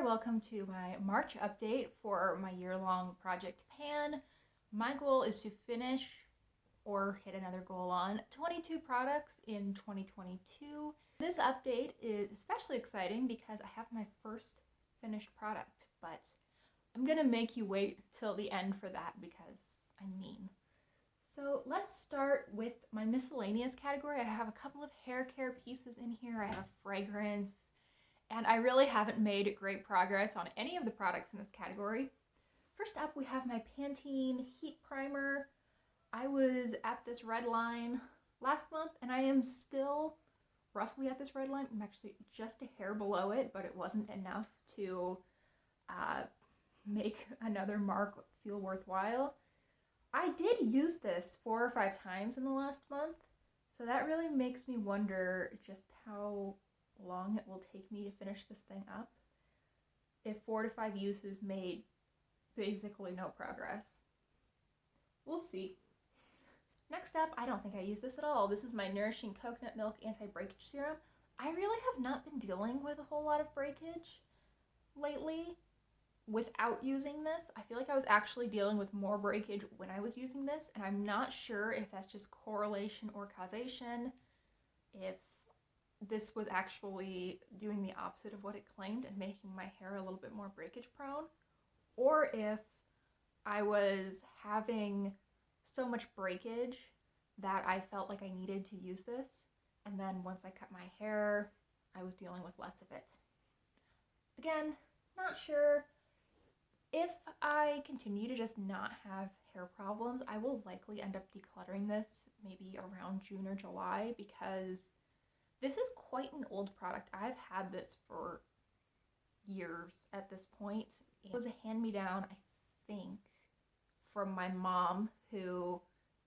welcome to my March update for my year-long project Pan. My goal is to finish or hit another goal on 22 products in 2022. This update is especially exciting because I have my first finished product, but I'm gonna make you wait till the end for that because I'm mean. So let's start with my miscellaneous category. I have a couple of hair care pieces in here. I have fragrance, and I really haven't made great progress on any of the products in this category. First up, we have my Pantene Heat Primer. I was at this red line last month, and I am still roughly at this red line. I'm actually just a hair below it, but it wasn't enough to make another mark feel worthwhile. I did use this 4 or 5 times in the last month, so that really makes me wonder just how long it will take me to finish this thing up if 4 to 5 uses made basically no progress. We'll see. Next up, I don't think I use this at all. This is my Nourishing Coconut Milk Anti-Breakage Serum. I really have not been dealing with a whole lot of breakage lately without using this. I feel like I was actually dealing with more breakage when I was using this, and I'm not sure if that's just correlation or causation, if this was actually doing the opposite of what it claimed and making my hair a little bit more breakage prone, or if I was having so much breakage that I felt like I needed to use this, and then once I cut my hair, I was dealing with less of it. Again, not sure. If I continue to just not have hair problems, I will likely end up decluttering this maybe around June or July because this is quite an old product. I've had this for years at this point. It was a hand-me-down, I think, from my mom who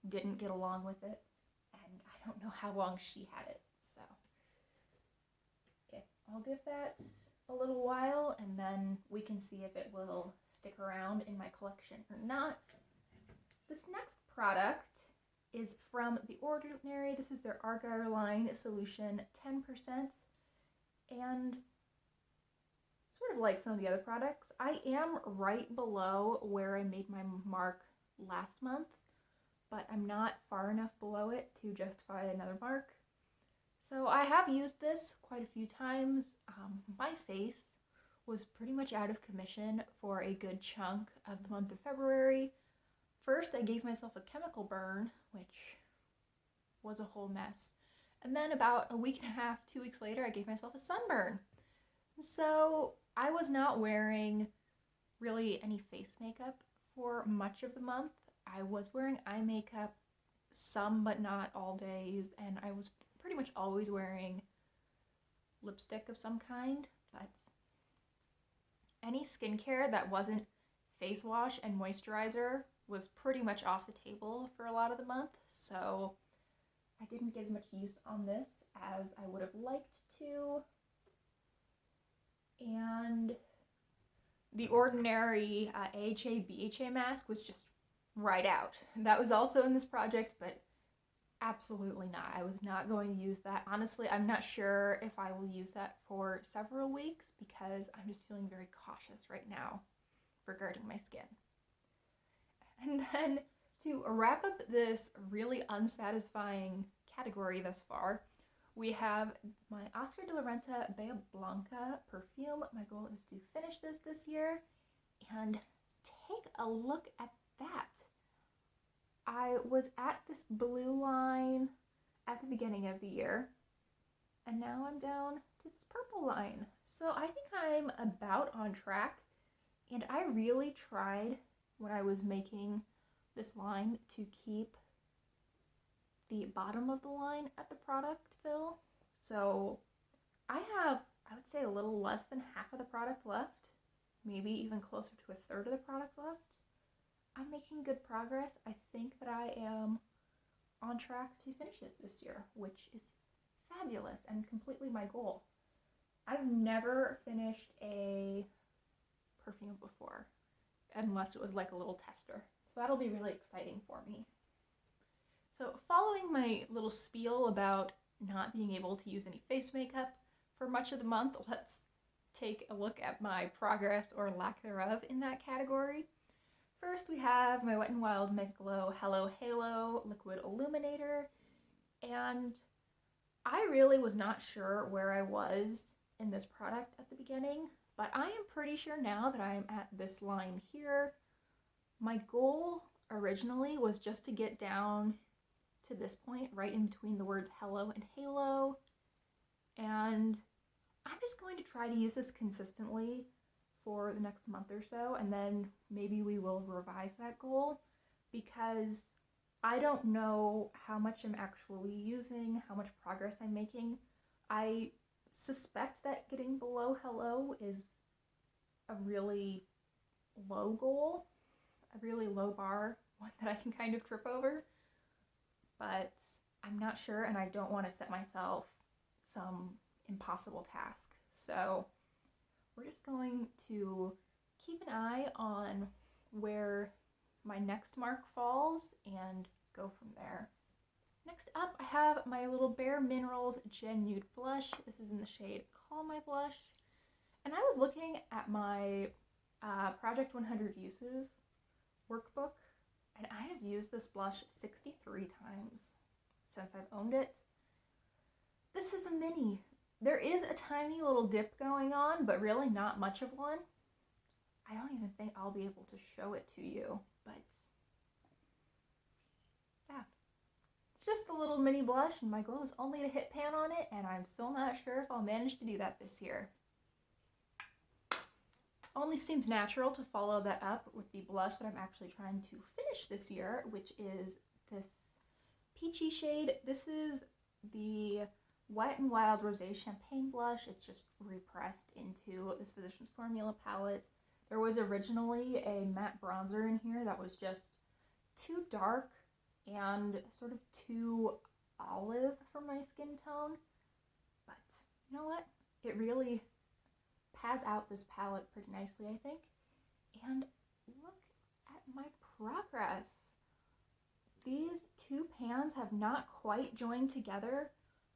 didn't get along with it, and I don't know how long she had it, so yeah, I'll give that a little while and then we can see if it will stick around in my collection or not. This next product is from The Ordinary. This is their Argyle Solution 10%, and sort of like some of the other products, I am right below where I made my mark last month, but I'm not far enough below it to justify another mark. So I have used this quite a few times. My face was pretty much out of commission for a good chunk of the month of February. First, I gave myself a chemical burn, which was a whole mess. And then about a week and a half, 2 weeks later, I gave myself a sunburn. So I was not wearing really any face makeup for much of the month. I was wearing eye makeup some but not all days, and I was pretty much always wearing lipstick of some kind, but any skincare that wasn't face wash and moisturizer was pretty much off the table for a lot of the month, so I didn't get as much use on this as I would have liked to. And The Ordinary AHA BHA mask was just right out. That was also in this project, but absolutely not. I was not going to use that. Honestly, I'm not sure if I will use that for several weeks because I'm just feeling very cautious right now regarding my skin. And then to wrap up this really unsatisfying category thus far, we have my Oscar de la Renta Bella Blanca perfume. My goal is to finish this year, and take a look at that. I was at this blue line at the beginning of the year, and now I'm down to this purple line. So I think I'm about on track, and I really tried when I was making this line to keep the bottom of the line at the product fill. So I have, I would say, a little less than half of the product left, maybe even closer to a third of the product left. I'm making good progress. I think that I am on track to finish this year, which is fabulous and completely my goal. I've never finished a perfume before, unless it was like a little tester. So that'll be really exciting for me. So following my little spiel about not being able to use any face makeup for much of the month, let's take a look at my progress or lack thereof in that category. First, we have my Wet n Wild Mega Glow Hello Halo Liquid Illuminator, and I really was not sure where I was in this product at the beginning, but I am pretty sure now that I am at this line here. My goal originally was just to get down to this point, right in between the words hello and halo, and I'm just going to try to use this consistently for the next month or so, and then maybe we will revise that goal, because I don't know how much I'm actually using, how much progress I'm making. I suspect that getting below hello is a really low goal, a really low bar, one that I can kind of trip over, but I'm not sure, and I don't want to set myself some impossible task. So we're just going to keep an eye on where my next mark falls and go from there. Next up, I have my little Bare Minerals Gen Nude Blush. This is in the shade Call My Blush. And I was looking at my Project 100 Uses workbook, and I have used this blush 63 times since I've owned it. This is a mini. There is a tiny little dip going on, but really not much of one. I don't even think I'll be able to show it to you, but yeah. It's just a little mini blush, and my goal is only to hit pan on it, and I'm still not sure if I'll manage to do that this year. Only seems natural to follow that up with the blush that I'm actually trying to finish this year, which is this peachy shade. This is the Wet n Wild Rosé Champagne Blush. It's just repressed into this Physicians Formula palette. There was originally a matte bronzer in here that was just too dark and sort of too olive for my skin tone. But you know what? It really pads out this palette pretty nicely, I think. And look at my progress. These two pans have not quite joined together,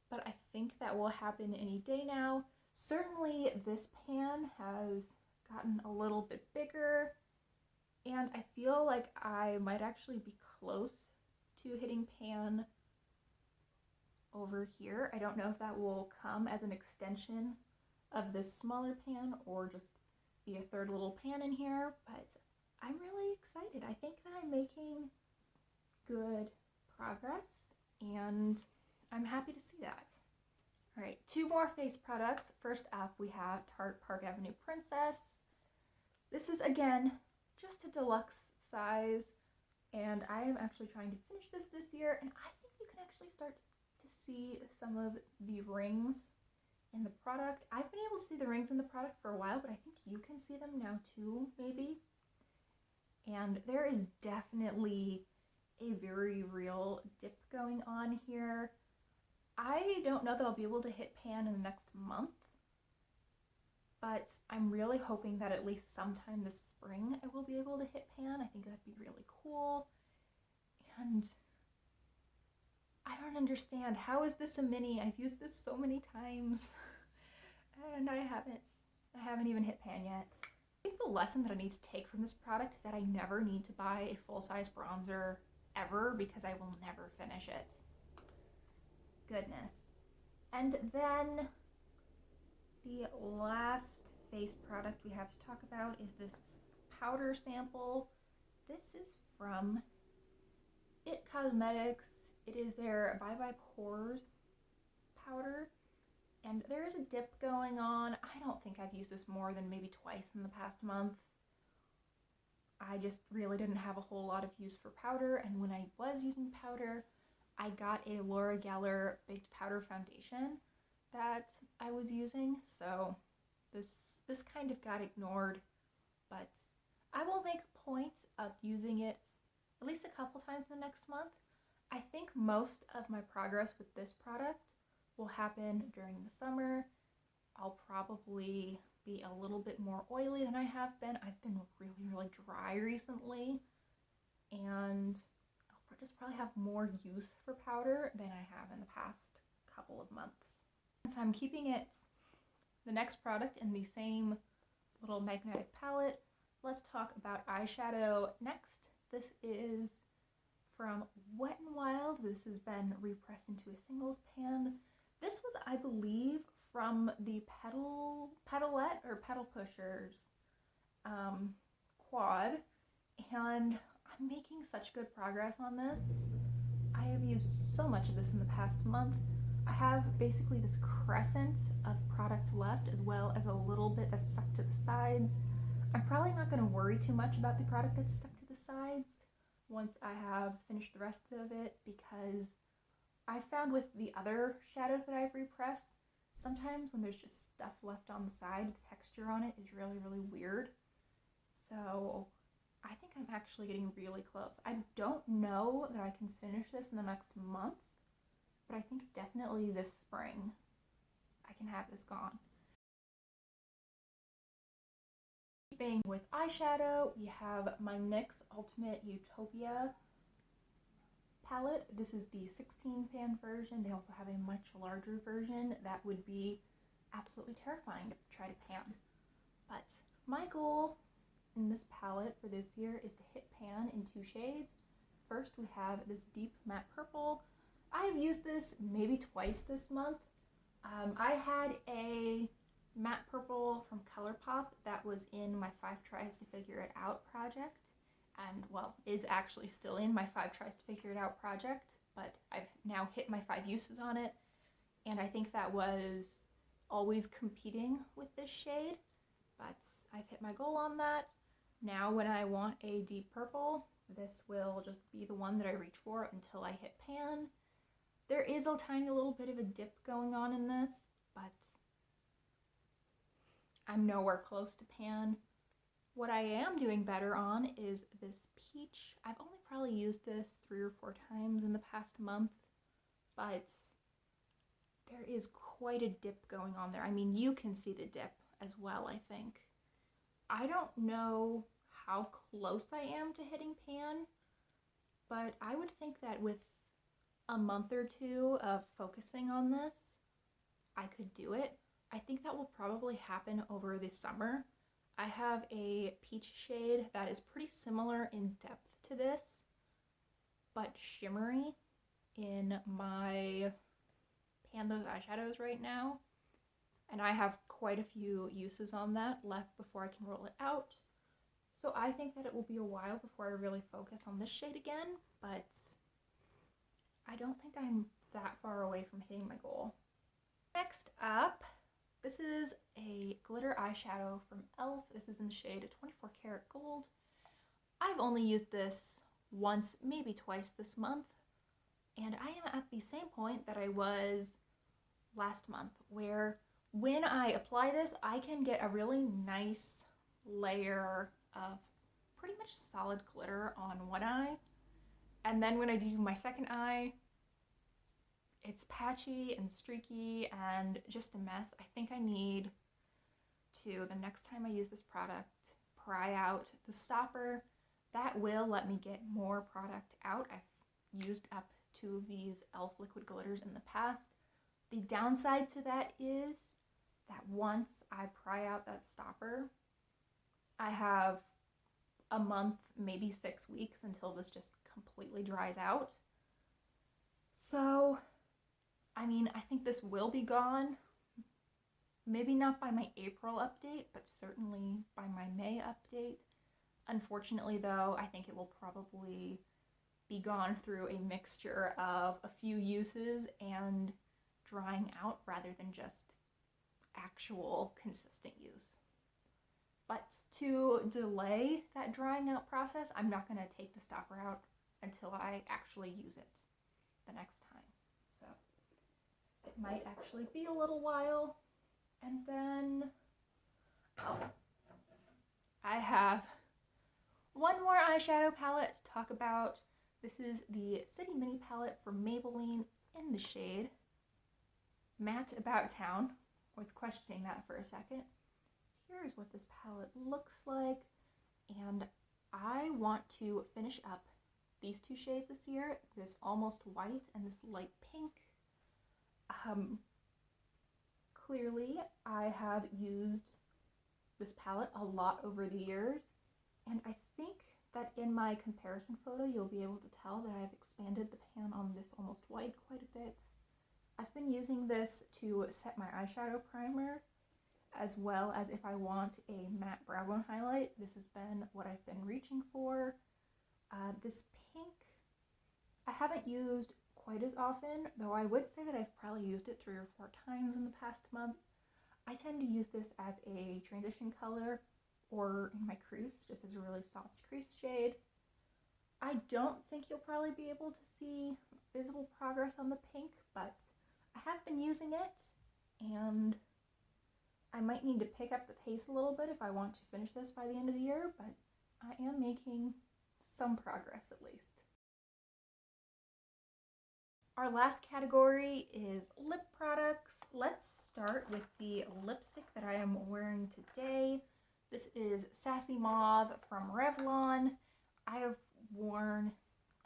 but I think that will happen any day now. Certainly this pan has gotten a little bit bigger, and I feel like I might actually be close to hitting pan over here. I don't know if that will come as an extension of this smaller pan or just be a third little pan in here, but I'm really excited. I think that I'm making good progress, and I'm happy to see that. All right, two more face products. First up, we have Tarte Park Avenue Princess. This is, again, just a deluxe size, and I am actually trying to finish this year, and I think you can actually start to see some of the rings in the product. I've been able to see the rings in the product for a while, but I think you can see them now too, maybe. And there is definitely a very real dip going on here. I don't know that I'll be able to hit pan in the next month, but I'm really hoping that at least sometime this spring I will be able to hit pan. I think that'd be really cool. And I don't understand. How is this a mini? I've used this so many times and I haven't even hit pan yet. I think the lesson that I need to take from this product is that I never need to buy a full-size bronzer ever, because I will never finish it. Goodness. And then the last face product we have to talk about is this powder sample. This is from It Cosmetics. It is their Bye Bye Pores powder, and there is a dip going on. I don't think I've used this more than maybe twice in the past month. I just really didn't have a whole lot of use for powder, and when I was using powder, I got a Laura Geller Baked Powder Foundation that I was using, so this kind of got ignored, but I will make a point of using it at least a couple times in the next month. I think most of my progress with this product will happen during the summer. I'll probably be a little bit more oily than I have been. I've been really dry recently, and I'll just probably have more use for powder than I have in the past couple of months. So I'm keeping it the next product in the same little magnetic palette, let's talk about eyeshadow next. This is from Wet n Wild. This has been repressed into a singles pan. This was, I believe, from the Petalette or Petal Pushers quad, and I'm making such good progress on this. I have used so much of this in the past month. I have basically this crescent of product left, as well as a little bit that's stuck to the sides. I'm probably not going to worry too much about the product that's stuck to the sides once I have finished the rest of it, because I found with the other shadows that I've repressed, sometimes when there's just stuff left on the side, the texture on it is really, really weird. So I think I'm actually getting really close. I don't know that I can finish this in the next month, but I think definitely this spring I can have this gone. Keeping with eyeshadow, we have my NYX Ultimate Utopia palette. This is the 16 pan version. They also have a much larger version that would be absolutely terrifying to try to pan. But my goal in this palette for this year is to hit pan in 2 shades. First, we have this deep matte purple. I have used this maybe twice this month. I had a matte purple from ColourPop that was in my 5 Tries to Figure It Out project, and well, is actually still in my 5 Tries to Figure It Out project, but I've now hit my 5 uses on it, and I think that was always competing with this shade, but I've hit my goal on that. Now when I want a deep purple, this will just be the one that I reach for until I hit pan. There is a tiny little bit of a dip going on in this, but I'm nowhere close to pan. What I am doing better on is this peach. I've only probably used this 3 or 4 times in the past month, but there is quite a dip going on there. I mean, you can see the dip as well, I think. I don't know how close I am to hitting pan, but I would think that with a month or 2 of focusing on this, I could do it. I think that will probably happen over the summer. I have a peach shade that is pretty similar in depth to this, but shimmery in my Pan Those eyeshadows right now. And I have quite a few uses on that left before I can roll it out. So I think that it will be a while before I really focus on this shade again, but I don't think I'm that far away from hitting my goal. Next up, this is a glitter eyeshadow from e.l.f. This is in the shade 24 Karat Gold. I've only used this once, maybe twice this month, and I am at the same point that I was last month, where when I apply this, I can get a really nice layer of pretty much solid glitter on one eye, and then when I do my second eye, it's patchy and streaky and just a mess. I think I need to, the next time I use this product, pry out the stopper. That will let me get more product out. I've used up 2 of these e.l.f. liquid glitters in the past. The downside to that is that once I pry out that stopper, I have a month, maybe 6 weeks until this just completely dries out. So I mean, I think this will be gone, maybe not by my April update, but certainly by my May update. Unfortunately though, I think it will probably be gone through a mixture of a few uses and drying out rather than just actual consistent use. But to delay that drying out process, I'm not going to take the stopper out until I actually use it the next time. So it might actually be a little while. And then, I have one more eyeshadow palette to talk about. This is the City Mini palette from Maybelline in the shade Matte About Town. I was questioning that for a second. Here's what this palette looks like, and I want to finish up these 2 shades this year, this almost white and this light pink. clearly I have used this palette a lot over the years, and I think that in my comparison photo you'll be able to tell that I've expanded the pan on this almost white quite a bit. I've been using this to set my eyeshadow primer, as well as if I want a matte brow bone highlight. This has been what I've been reaching for. This pink I haven't used quite as often, though I would say that I've probably used it 3 or 4 times in the past month. I tend to use this as a transition color or in my crease, just as a really soft crease shade. I don't think you'll probably be able to see visible progress on the pink, but I have been using it, and I might need to pick up the pace a little bit if I want to finish this by the end of the year, but I am making some progress at least. Our last category is lip products. Let's start with the lipstick that I am wearing today. This is Sassy Mauve from Revlon. I have worn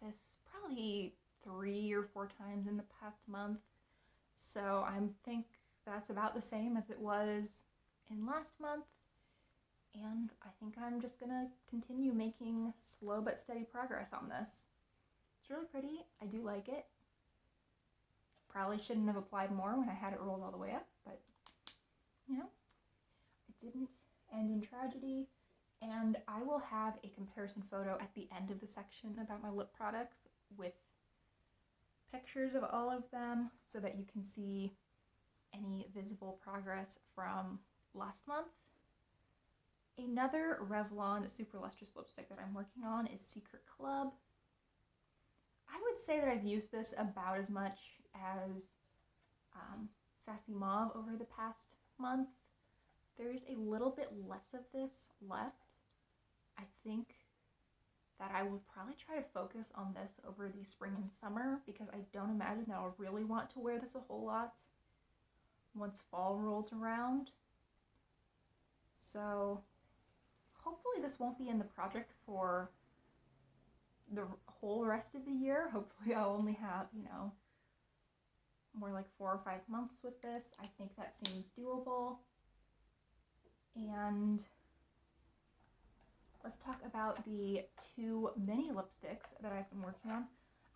this probably 3 or 4 times in the past month, so I think that's about the same as it was in last month, and I think I'm just gonna continue making slow but steady progress on this. It's really pretty. I do like it. Probably shouldn't have applied more when I had it rolled all the way up, but you know, it didn't end in tragedy. And I will have a comparison photo at the end of the section about my lip products with pictures of all of them so that you can see any visible progress from last month. Another Revlon Super Lustrous lipstick that I'm working on is Secret Club. I would say that I've used this about as much as Sassy Mauve over the past month. There's a little bit less of this left. I think that I will probably try to focus on this over the spring and summer, because I don't imagine that I'll really want to wear this a whole lot once fall rolls around. So hopefully this won't be in the project for the whole rest of the year. Hopefully I'll only have, you know, more like 4 or 5 months with this. I think that seems doable. And let's talk about the 2 mini lipsticks that I've been working on.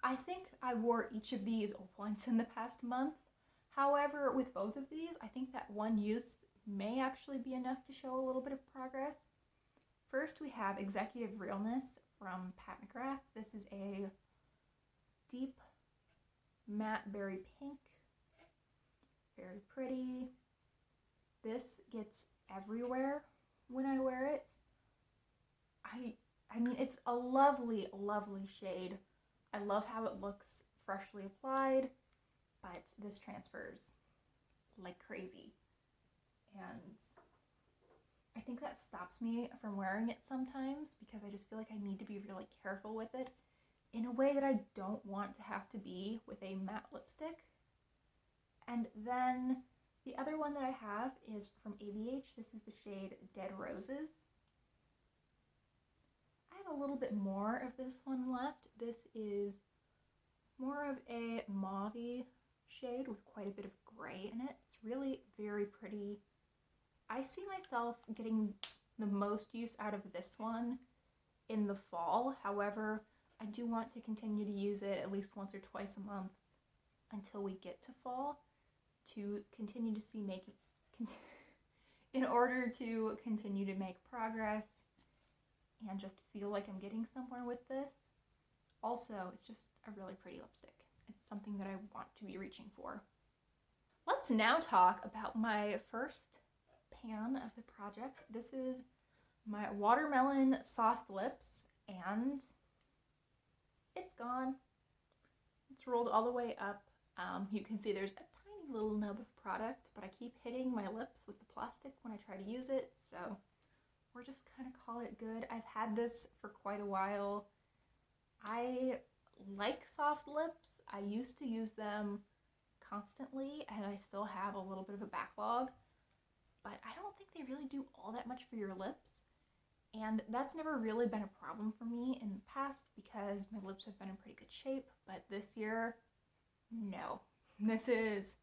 I think I wore each of these once in the past month. However, with both of these, I think that one use may actually be enough to show a little bit of progress. First, we have Executive Realness from Pat McGrath. This is a deep matte berry pink. Very pretty. This gets everywhere when I wear it. I mean, it's a lovely, lovely shade. I love how it looks freshly applied, but this transfers like crazy. And I think that stops me from wearing it sometimes, because I just feel like I need to be really careful with it in a way that I don't want to have to be with a matte lipstick. And then the other one that I have is from ABH. This is the shade Dead Roses. I have a little bit more of this one left. This is more of a mauve-y shade with quite a bit of gray in it. It's really very pretty. I see myself getting the most use out of this one in the fall. However, I do want to continue to use it at least once or twice a month until we get to fall, to continue to see in order to continue to make progress and just feel like I'm getting somewhere with this. Also, it's just a really pretty lipstick. It's something that I want to be reaching for. Let's now talk about my first pan of the project. This is my Watermelon Soft Lips, and it's gone. It's rolled all the way up. You can see there's a tiny little nub of product, but I keep hitting my lips with the plastic when I try to use it, so we're just kind of call it good. I've had this for quite a while. I like soft lips. I used to use them constantly, and I still have a little bit of a backlog, but I don't think they really do all that much for your lips. And that's never really been a problem for me in the past because my lips have been in pretty good shape, but this year, no. This is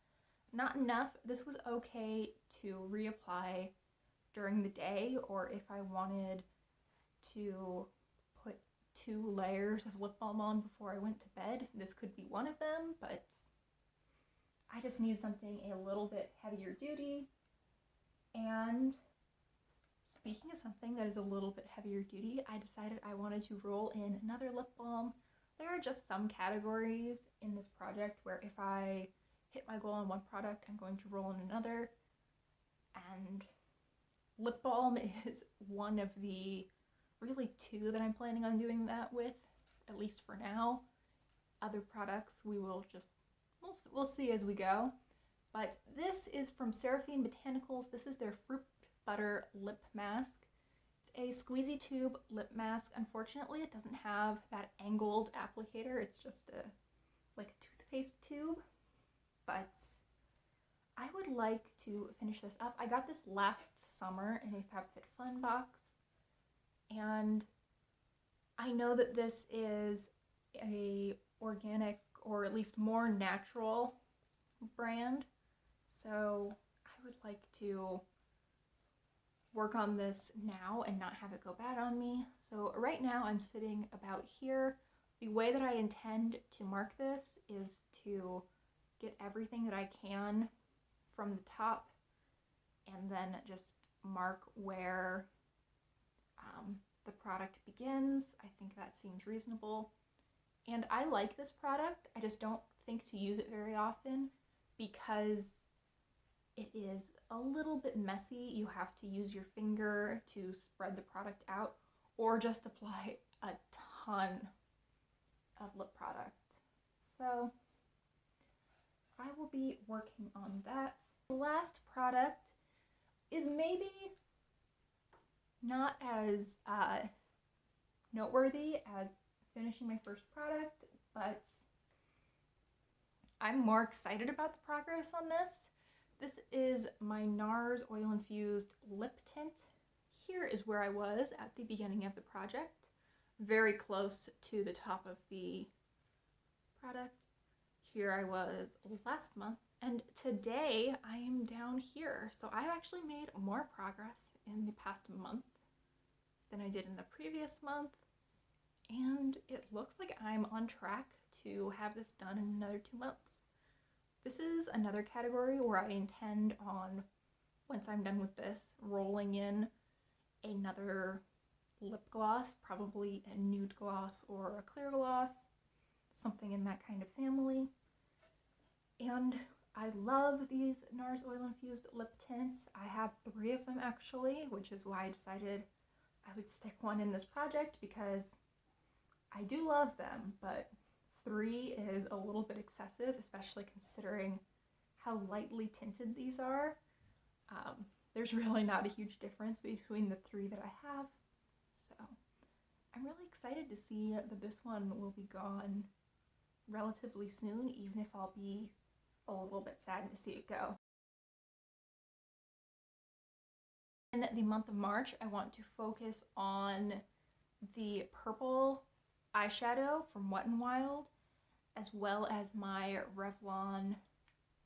not enough. This was okay to reapply during the day, or if I wanted to put 2 layers of lip balm on before I went to bed, this could be one of them, but I just need something a little bit heavier duty. And speaking of something that is a little bit heavier duty, I decided I wanted to roll in another lip balm. There are just some categories in this project where if I hit my goal on one product, I'm going to roll in another. And lip balm is one of the really 2 that I'm planning on doing that with, at least for now. Other products we will just, we'll see as we go. But this is from Seraphine Botanicals. This is their Fruit Butter Lip Mask. It's a squeezy tube lip mask. Unfortunately, it doesn't have that angled applicator. It's just like a toothpaste tube. But I would like to finish this up. I got this last summer in a FabFitFun box. And I know that this is a organic, or at least more natural brand. So I would like to work on this now and not have it go bad on me. So right now I'm sitting about here. The way that I intend to mark this is to get everything that I can from the top and then just mark where the product begins. I think that seems reasonable. And I like this product. I just don't think to use it very often because it is a little bit messy. You have to use your finger to spread the product out or just apply a ton of lip product. So I will be working on that. The last product is maybe not as noteworthy as finishing my first product, but I'm more excited about the progress on this. This is my Nars Oil Infused Lip Tint. Here is where I was at the beginning of the project, very close to the top of the product. Here I was last month, and today I am down here. So I've actually made more progress in the past month than I did in the previous month, and it looks like I'm on track to have this done in another 2 months. This is another category where I intend on, once I'm done with this, rolling in another lip gloss, probably a nude gloss or a clear gloss, something in that kind of family. And I love these Nars Oil Infused lip tints. I have 3 of them actually, which is why I decided I would stick one in this project because I do love them, but 3 is a little bit excessive, especially considering how lightly tinted these are. There's really not a huge difference between the 3 that I have. So I'm really excited to see that this one will be gone relatively soon, even if I'll be a little bit sad to see it go. In the month of March, I want to focus on the purple eyeshadow from Wet n Wild, as well as my Revlon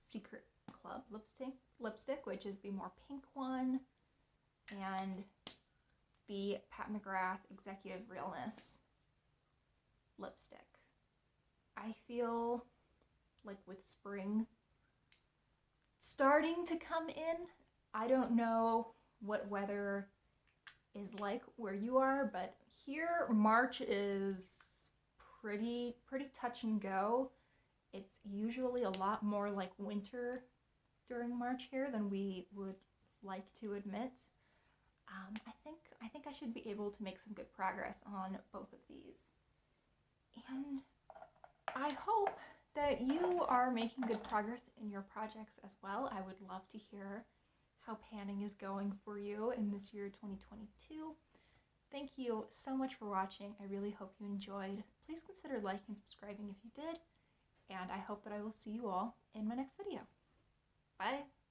Secret Club lipstick, which is the more pink one, and the Pat McGrath Executive Realness lipstick. I feel like with spring starting to come in, I don't know what weather is like where you are, but here March is pretty touch and go. It's usually a lot more like winter during March here than we would like to admit. I think I should be able to make some good progress on both of these. And I hope that you are making good progress in your projects as well. I would love to hear how panning is going for you in this year 2022. Thank you so much for watching. I really hope you enjoyed. Please consider liking and subscribing if you did, and I hope that I will see you all in my next video. Bye!